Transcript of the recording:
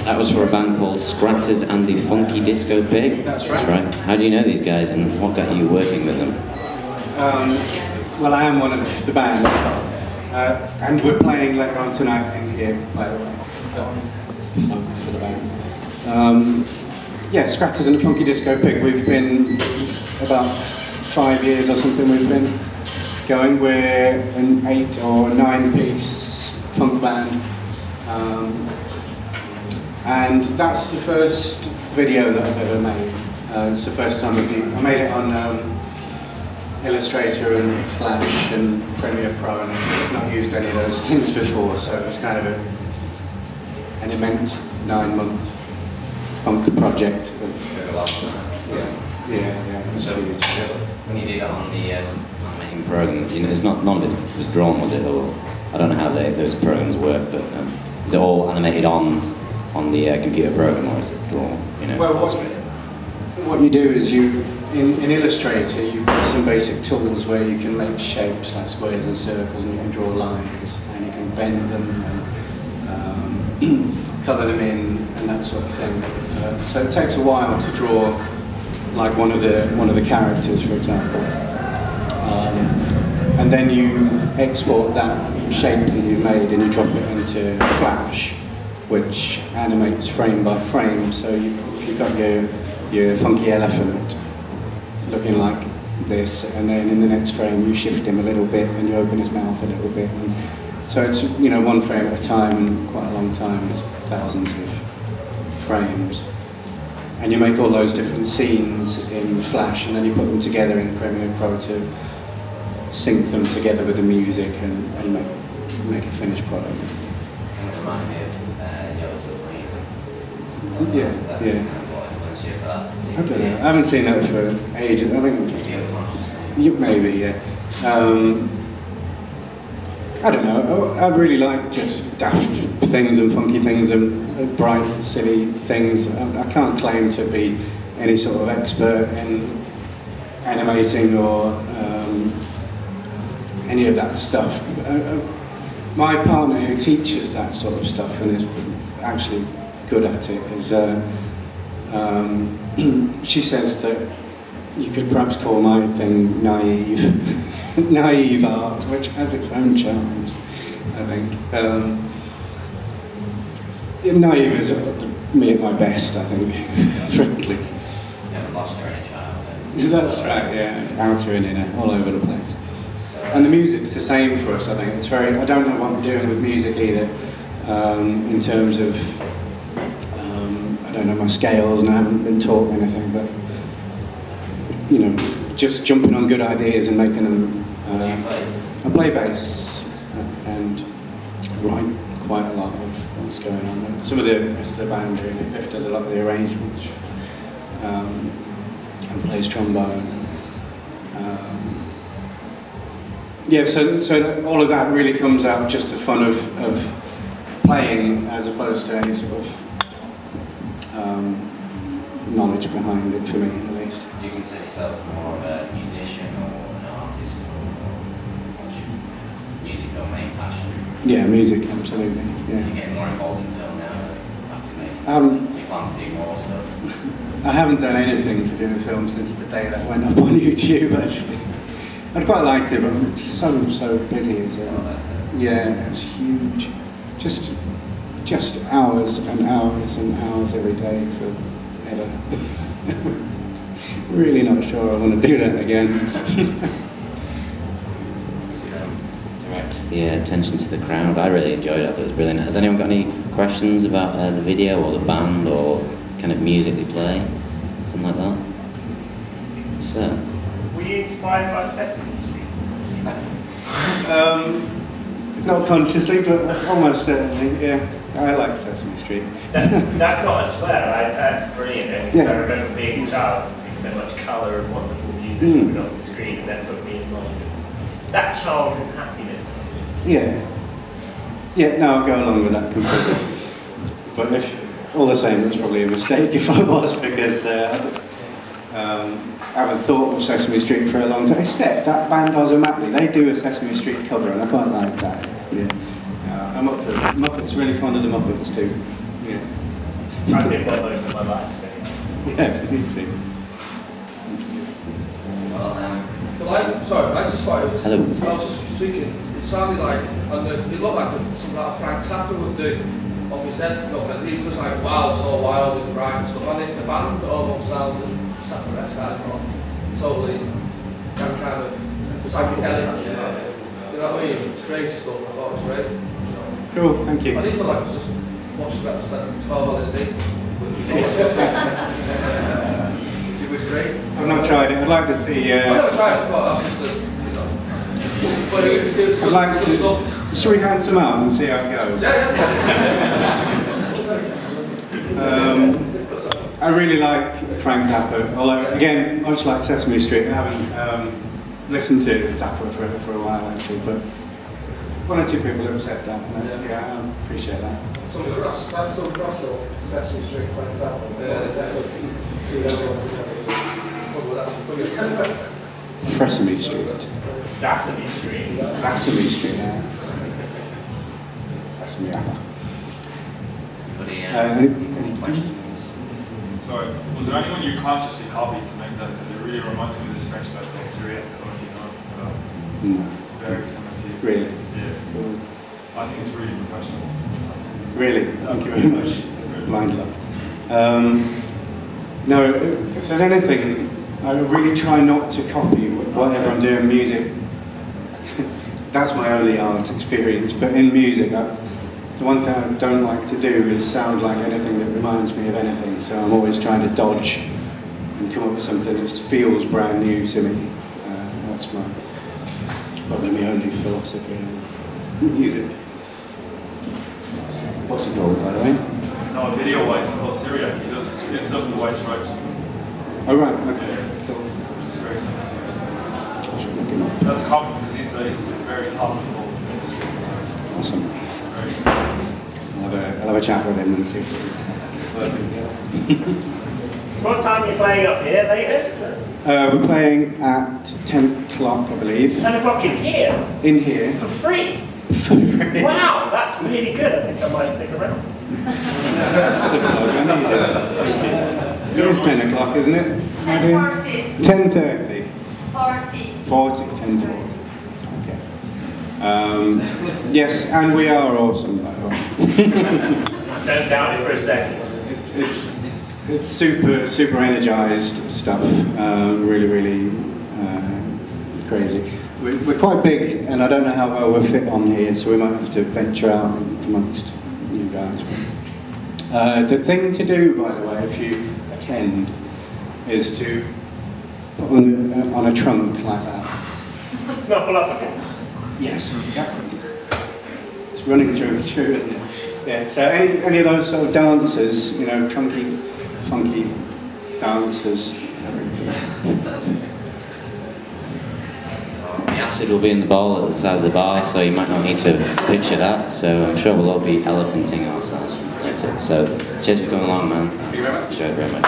That was for a band called Scratters and the Funky Disco Pig. That's right. That's right. How do you know these guys and what got you working with them? Well, I am one of the band, and we're playing later on tonight in here, by the way, for the band. Yeah, Scratters and the Funky Disco Pig. We've been about 5 years or something. We've been going. We're an 8 or 9 piece punk band. And that's the first video that I've ever made. It's the first time I made it on Illustrator and Flash and Premiere Pro, and I've not used any of those things before, so it was kind of an immense 9-month funk project. Yeah, it was so huge. When you did that on the animating program, you know, none of it was drawn, was it? Or I don't know how those programs work, but is it all animated on the computer program, or is it drawn? You know, well, what you do is in Illustrator, you've got some basic tools where you can make shapes like squares and circles, and you can draw lines, and you can bend them and colour them in, and that sort of thing. So it takes a while to draw, like one of the characters, for example, and then you export that shape that you've made and you drop it into Flash, which animates frame by frame. So if you've got your funky elephant looking like this, and then in the next frame you shift him a little bit and you open his mouth a little bit. And so it's, you know, one frame at a time, and quite a long time. There's thousands of frames. And you make all those different scenes in Flash, and then you put them together in Premiere Pro to sync them together with the music and make a finished product. Kind of reminded me of Yellow Submarine. Yeah. I don't know. I haven't seen that for ages. I think maybe, yeah. I don't know. I really like just daft things and funky things and bright, silly things. I can't claim to be any sort of expert in animating or any of that stuff. My partner, who teaches that sort of stuff and is actually good at it, is she says that you could perhaps call my thing naive, naive art, which has its own charms, I think. Naive is me at my best, I think, frankly. You haven't lost your inner child. That's right, yeah, outer and inner, all over the place. And the music's the same for us, I think. It's very, I don't know what I'm doing with music either, in terms of, I don't know my scales, and I haven't been taught anything, but, you know, just jumping on good ideas and making them. I play bass and write quite a lot of what's going on. Some of the rest of the band doing it. Biff does a lot of the arrangements and plays trombone. Yeah, so all of that really comes out of just the fun of playing, as opposed to any sort of knowledge behind it, for me at least. Do you consider yourself more of a musician or an artist, or what's music your main passion? Yeah, music, absolutely. Yeah. You get more involved in film now after making. Do you plan to do more stuff? I haven't done anything to do with film since the day that went up on YouTube, actually. I'd quite liked it, but I'm so busy. Yeah, it was huge. Just hours and hours and hours every day forever. Really not sure I want to do that again. Direct the attention to the crowd. I really enjoyed it. I thought it was brilliant. Has anyone got any questions about the video or the band or kind of music they play? Something like that? So. Were you inspired by Sesame Street? Not consciously, but almost certainly, yeah. I like Sesame Street. That's not a swear, that's brilliant. Yeah. I remember being a child and seeing so much colour and wonderful music coming off the screen, and that put me in mind of that childhood happiness. Yeah. Yeah, no, I'll go along with that completely. But if, all the same, it was probably a mistake if I was, because I haven't thought of Sesame Street for a long time, except that band Ozomatli, they do a Sesame Street cover, and I quite like that. Yeah. I'm up for Muppets, really fond of the Muppets too. Yeah. I've been one most of my life, so. Yeah, me too. Well, sorry, I just thought it was, hello. I was just thinking, it sounded like, and it looked like something like Frank Zappa would do off his head, it's just like wild, so wild and bright and stuff, and the band almost sounded Zappa-esque, I thought, totally, that kind of psychedelic, you know what I mean, crazy stuff, I thought it was great. Cool, thank you. I did feel like just watching that 12 LSD, which was great. I've not tried it. I'd like to see. I've never tried it before. That's just but it was I'd like good to. stuff. Shall we hand some out and see how it goes? Yeah. I really like Frank Zappa. Although, again, much like Sesame Street, I haven't listened to Zappa for a while actually. But one or two people have said that. And yeah, I appreciate that. That's some crossover. Sesame Street, Frank Zappa. Yeah, exactly. See everyone's Sesame Street. Sesame Street. Sesame Street. Yeah. Sesame Zappa. Any questions? Sorry, was there anyone you consciously copied to make that? Because it really reminds me of this French guy called Syria. I don't know if you know him. So No. it's very similar to you. Really? Yeah. Cool. I think it's really professional. It's fantastic. Really? Thank you very much. Blind luck. No, if there's anything, I really try not to copy whatever I'm doing. Music, that's my only art experience, but in music, the one thing I don't like to do is sound like anything that reminds me of anything, so I'm always trying to dodge and come up with something that feels brand new to me. That's probably my only philosophy in music. What's it called, by the way? No, video-wise, it's called Syriac. He does good stuff with the White Stripes. Oh, right, okay. Yeah, it's very similar to it. I should look him up. That's common because he's very top of the whole industry. So Awesome. very I'll have a chat with him and see if What time are you playing up here, latest? we're playing at 10 o'clock, I believe. 10 o'clock in here? In here. For free? For free. Wow, that's really good. I think I might stick around. That's the plug, I need it. It is 10 o'clock, isn't it? 10:40. 10:30. 40. 10:40. Okay. Yes, and we are awesome, by the way. Don't doubt it for a second. It's super energized stuff. Really crazy. We're quite big, and I don't know how well we're fit on here, so we might have to venture out amongst you guys. The thing to do, by the way, if you attend, is to put on a trunk like that. Snuffle up a bit. Yes, exactly. It's running through, isn't it? Yeah. So any of those sort of dancers, you know, trunky, funky dancers. The acid will be in the bowl at the side of the bar, so you might not need to picture that. So I'm sure we'll all be elephanting ourselves later. So cheers for coming along, man. Thank you very much. Enjoyed it very much.